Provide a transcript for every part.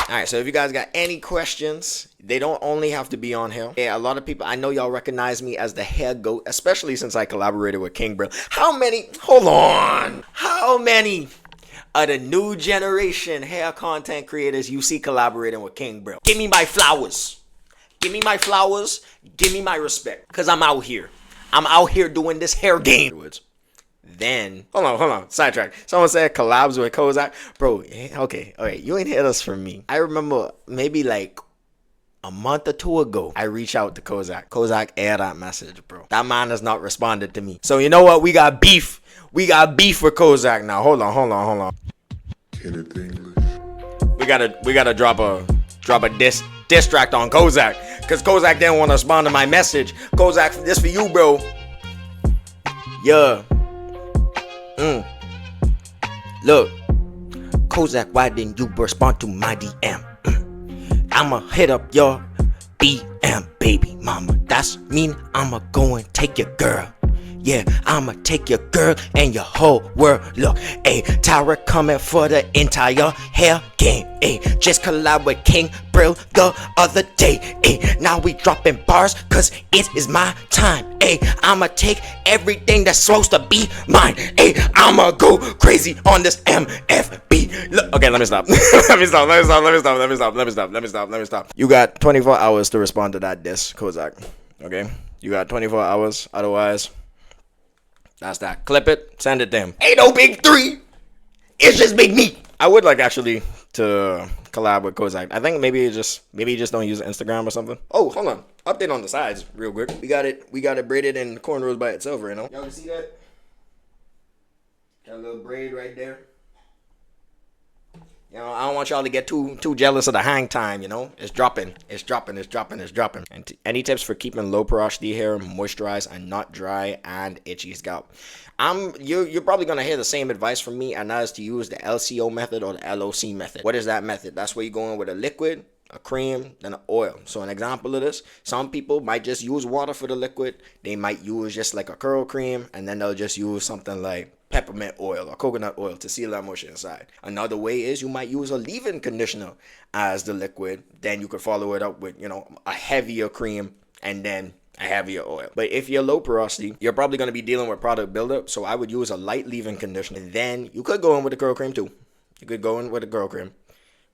Alright, so if you guys got any questions, they don't only have to be on here. Yeah, a lot of people, I know y'all recognize me as the hair goat, especially since I collaborated with King Brill. How many of the new generation hair content creators you see collaborating with King Brill? Give me my flowers. Give me my flowers. Give me my respect. Because I'm out here. I'm out here doing this hair game. Then, hold on, sidetrack. Someone said collabs with Kozak. Bro, okay, you ain't hear this from me. I remember maybe like a month or two ago, I reached out to Kozak. Kozak aired that message, bro. That man has not responded to me. So you know what? We got beef. We got beef with Kozak now. Hold on. We gotta drop a diss track on Kozak. Cause Kozak didn't want to respond to my message. Kozak, this for you, bro. Yeah. Look, Kozak, why didn't you respond to my DM? I'ma hit up your BM, baby mama. That's mean I'ma go and take your girl. Yeah, I'ma take your girl and your whole world. Look, ayy, Tara coming for the entire hair game. Ayy, just collab with King Brill the other day. Ayy, now we dropping bars cause it is my time. Ayy, I'ma take everything that's supposed to be mine. Ayy, I'ma go crazy on this MFB. Look, okay, let me stop. Let me stop. You got 24 hours to respond to that diss, Kozak. Okay? You got 24 hours, otherwise... That's that. Clip it, send it to him. Ain't no big three. It's just big me. I would like actually to collab with Kozak. I think maybe you just don't use Instagram or something. Oh, hold on. Update on the sides real quick. We got it braided in cornrows by itself, you know? Y'all can see that? Got a little braid right there. You know, I don't want y'all to get too jealous of the hang time, you know? It's dropping. And any tips for keeping low porosity hair moisturized and not dry and itchy scalp? You're probably going to hear the same advice from me, and that is to use the LCO method or the LOC method. What is that method? That's where you're going with a liquid, a cream, then an oil. So an example of this, some people might just use water for the liquid. They might use just like a curl cream, and then they'll just use something like peppermint oil or coconut oil to seal that moisture inside. Another way is you might use a leave-in conditioner as the liquid. Then you could follow it up with, you know, a heavier cream and then a heavier oil. But if you're low porosity, you're probably going to be dealing with product buildup. So I would use a light leave-in conditioner. Then you could go in with the curl cream too.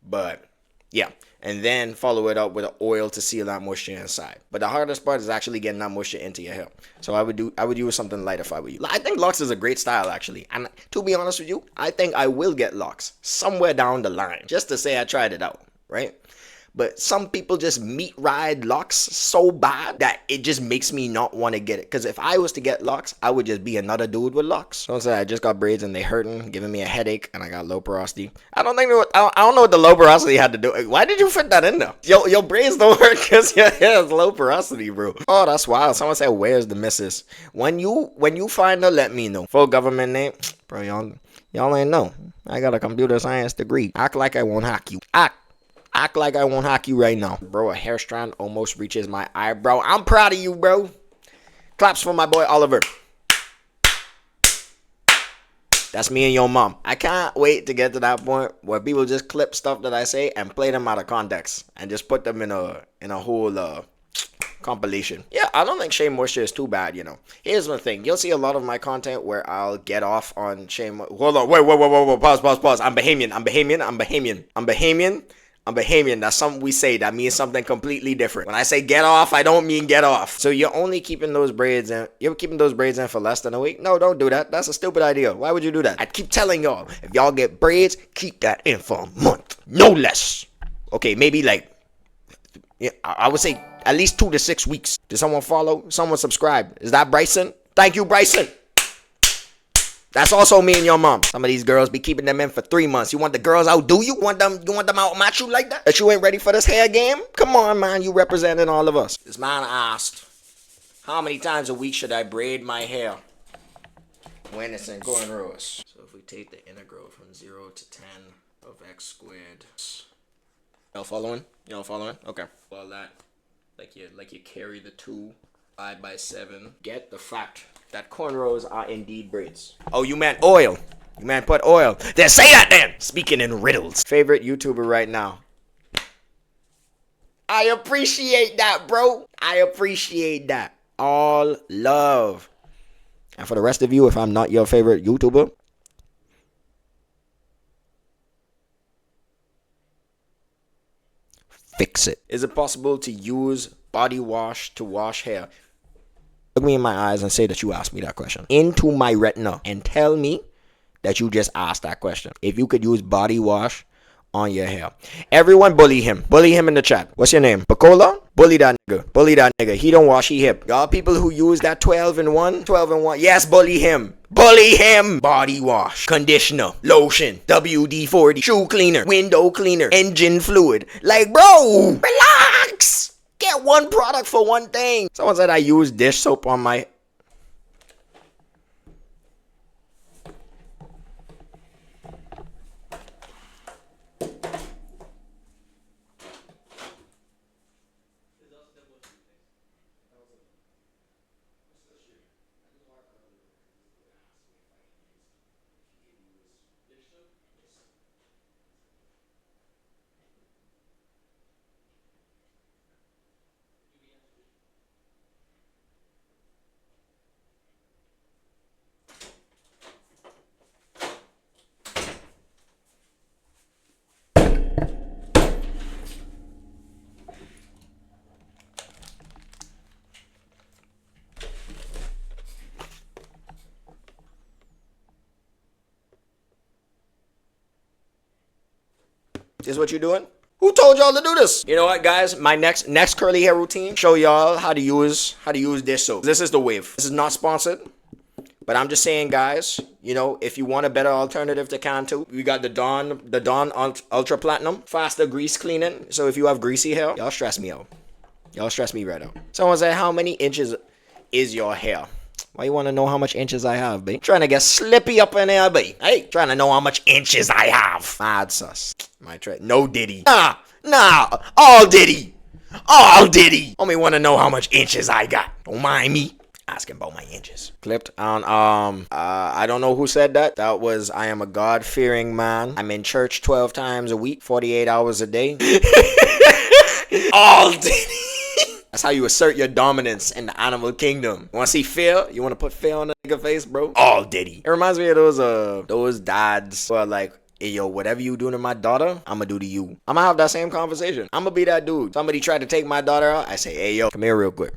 But yeah, and then follow it up with an oil to seal that moisture inside. But the hardest part is actually getting that moisture into your hair. So I would use something light if I were you. I think locks is a great style actually. And to be honest with you, I think I will get locks somewhere down the line just to say I tried it out, right? But some people just meat ride locks so bad that it just makes me not want to get it. Because if I was to get locks, I would just be another dude with locks. Don't say I just got braids and they hurting, giving me a headache, and I got low porosity. I don't know what the low porosity had to do. Why did you fit that in there? Your braids don't hurt because your hair is low porosity, bro. Oh, that's wild. Someone said, where's the missus? When you find her, let me know. Full government name. Bro, y'all ain't know. I got a computer science degree. Act like I won't hack you. Act like I won't hack you right now. Bro, a hair strand almost reaches my eyebrow. I'm proud of you, bro. Claps for my boy Oliver. That's me and your mom. I can't wait to get to that point where people just clip stuff that I say and play them out of context and just put them in a whole compilation. Yeah, I don't think shea moisture is too bad, you know. Here's one thing. You'll see a lot of my content where I'll get off on shea moisture. Hold on. Wait. Pause. I'm Bahamian. That's something we say. That means something completely different. When I say get off, I don't mean get off. So you're only keeping those braids in. You're keeping those braids in for less than a week? No, don't do that. That's a stupid idea. Why would you do that? I keep telling y'all, if y'all get braids, keep that in for a month. No less. Okay, maybe like, yeah, I would say at least 2 to 6 weeks. Did someone follow? Someone subscribe? Is that Bryson? Thank you, Bryson. That's also me and your mom. Some of these girls be keeping them in for 3 months. You want the girls outdo you? You want them outmatch you like that? That you ain't ready for this hair game? Come on, man. You representing all of us. This man asked, how many times a week should I braid my hair when it's in cornrows? So if we take the integral from 0 to 10 of x squared. Y'all following? Okay. Well, that, like you carry the 2, divide by 7. Get the fact that cornrows are indeed braids. Oh, you meant oil. You meant put oil. Then say that then. Speaking in riddles. Favorite YouTuber right now. I appreciate that, bro. I appreciate that. All love. And for the rest of you, if I'm not your favorite YouTuber, fix it. Is it possible to use body wash to wash hair? Look me in my eyes and say that you asked me that question. Into my retina and tell me that you just asked that question. If you could use body wash on your hair. Everyone bully him. Bully him in the chat. What's your name? Bacola? Bully that nigga. Bully that nigga. He don't wash, he hip. Y'all people who use that 12 in 1. Yes, bully him. Bully him. Body wash, conditioner, lotion, WD-40, shoe cleaner, window cleaner, engine fluid. Like, bro, relax. Get one product for one thing. Someone said I use dish soap on my... This is what you're doing? Who told y'all to do this? You know what, guys? My next curly hair routine, show y'all how to use dish soap. This is the wave. This is not sponsored, but I'm just saying, guys, you know, if you want a better alternative to Cantu, we got the Dawn Ultra Platinum, faster grease cleaning. So if you have greasy hair, y'all stress me out. Y'all stress me right out. Someone said, how many inches is your hair? Why you want to know how much inches I have, babe? Trying to get slippy up in there, babe. Hey, trying to know how much inches I have. Mad sus. My try. No Diddy. Nah. All Diddy. Only want to know how much inches I got. Don't mind me asking about my inches. Clipped on, I don't know who said that. That was, I am a God-fearing man. I'm in church 12 times a week, 48 hours a day. All Diddy. That's how you assert your dominance in the animal kingdom. You want to see fear? You want to put fear on the nigga face, bro? All Diddy. It reminds me of those dads who are like, hey, yo, whatever you do to my daughter, I'm gonna do to you. I'm gonna have that same conversation. I'm gonna be that dude. Somebody tried to take my daughter out. I say, hey, yo, come here real quick.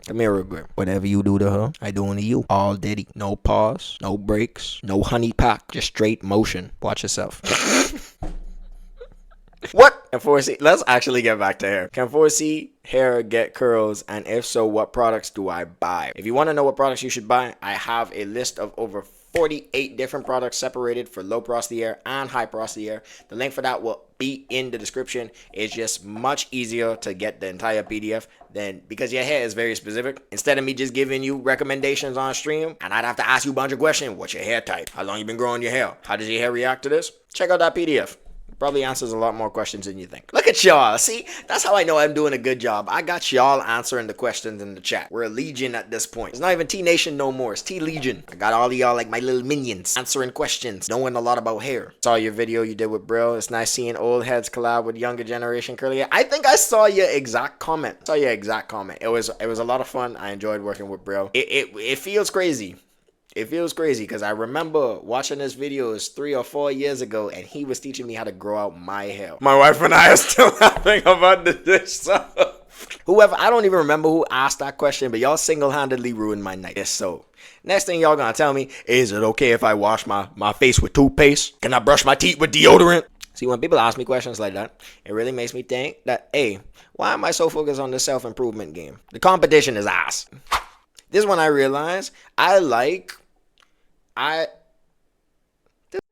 Whatever you do to her, I doing to you. All Diddy. No pause, no breaks, no honey pack, just straight motion. Watch yourself. What? Can 4C, let's actually get back to hair. Can 4C hair get curls? And if so, what products do I buy? If you want to know what products you should buy, I have a list of over 48 different products separated for low porosity hair and high porosity hair. The link for that will be in the description. It's just much easier to get the entire PDF than, because your hair is very specific. Instead of me just giving you recommendations on stream, and I'd have to ask you a bunch of questions. What's your hair type? How long you been growing your hair? How does your hair react to this? Check out that PDF. Probably answers a lot more questions than you think. Look at y'all. See, that's how I know I'm doing a good job. I got y'all answering the questions in the chat. We're a legion at this point. It's not even T-Nation no more. It's T-Legion. I got all of y'all like my little minions answering questions, knowing a lot about hair. Saw your video you did with Brill. It's nice seeing old heads collab with younger generation curly hair. I think I saw your exact comment. It was a lot of fun. I enjoyed working with Brill. It feels crazy. It feels crazy because I remember watching this videos 3 or 4 years ago, and he was teaching me how to grow out my hair. My wife and I are still laughing about the dish soap. Whoever, I don't even remember who asked that question, but y'all single-handedly ruined my night. Yes, so next thing y'all gonna tell me, is it okay if I wash my face with toothpaste? Can I brush my teeth with deodorant? See, when people ask me questions like that, it really makes me think that, hey, why am I so focused on the self-improvement game? The competition is ass. This one I realized this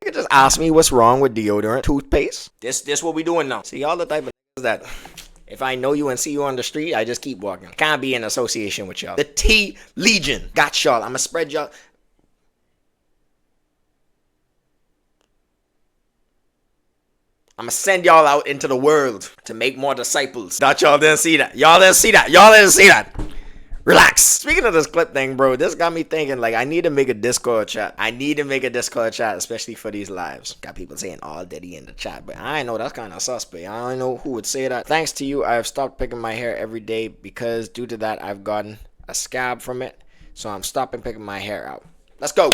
nigga just asked me what's wrong with deodorant, toothpaste. This what we doing now. See, y'all the type of niggas that if I know you and see you on the street, I just keep walking. Can't be in association with y'all. The T Legion got y'all. I'ma spread y'all. I'ma send y'all out into the world to make more disciples. Thought y'all didn't see that. Y'all didn't see that. Relax. Speaking of this clip thing, bro, this got me thinking, like, I need to make a Discord chat. I need to make a Discord chat, especially for these lives. Got people saying all Diddy in the chat, but I know that's kind of suspect. I don't know who would say that. Thanks to you, I have stopped picking my hair every day because due to that, I've gotten a scab from it. So I'm stopping picking my hair out. Let's go.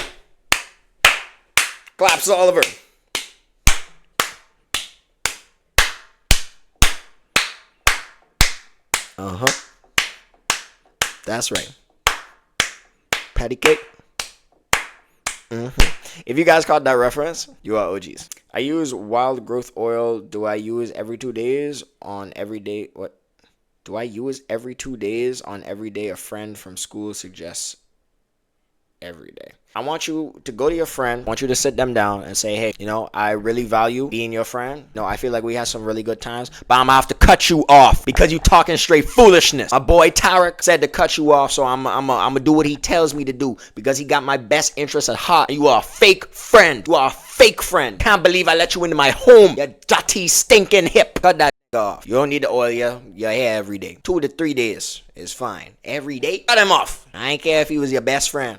Claps to Oliver. That's right. Patty cake. If you guys caught that reference, you are OGs. I use wild growth oil. Do I use every 2 days on every day? What? Do I use every 2 days on every day a friend from school suggests every day? I want you to go to your friend. I want you to sit them down and say, hey, you know, I really value being your friend. No, I feel like we had some really good times, but I'm gonna have to cut you off because you talking straight foolishness. My boy Tarek said to cut you off, so I'm gonna do what he tells me to do because he got my best interest at heart. You are a fake friend. You are a fake friend. Can't believe I let you into my home. You dirty, stinking hip. Cut that off. You don't need to oil your hair every day. 2 to 3 days is fine. Every day, cut him off. I ain't care if he was your best friend.